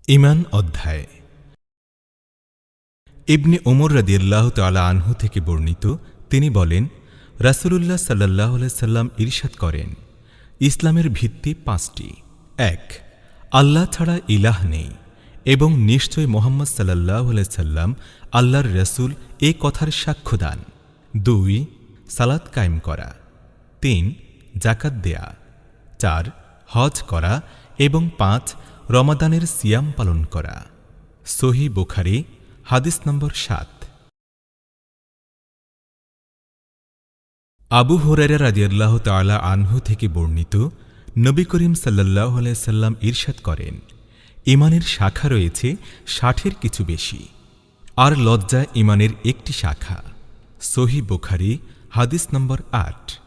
ঈমান অধ্যায়। ইবনে ওমর রাদিয়াল্লাহু তাআলা আনহু থেকে বর্ণিত, তিনি বলেন, রাসূলুল্লাহ সাল্লাল্লাহু আলাইহি সাল্লাম ইরশাদ করেন, ইসলামের ভিত্তি ৫টি। ১. আল্লাহ ছাড়া ইলাহ নেই এবং নিশ্চয় মুহাম্মদ সাল্লাল্লাহু আলাইহি সাল্লাম আল্লাহর রাসূল এ কথার সাক্ষ্য দান। ২. সালাত কায়েম করা। ৩. যাকাত দেয়া। ৪. হজ করা এবং ৫. রমাদানের সিয়াম পালন করা। সহিহ বুখারী হাদিস নম্বর ৭। আবু হুরায়রা রাদিয়াল্লাহু তাআলা আনহু থেকে বর্ণিত, নবী করিম সাল্লাল্লাহু আলাইহি সাল্লাম ইরশাদ করেন, ঈমানের শাখা রয়েছে ৬০-এর কিছু বেশি, আর লজ্জা ঈমানের একটি শাখা। সহিহ বুখারী হাদিস নম্বর ৮।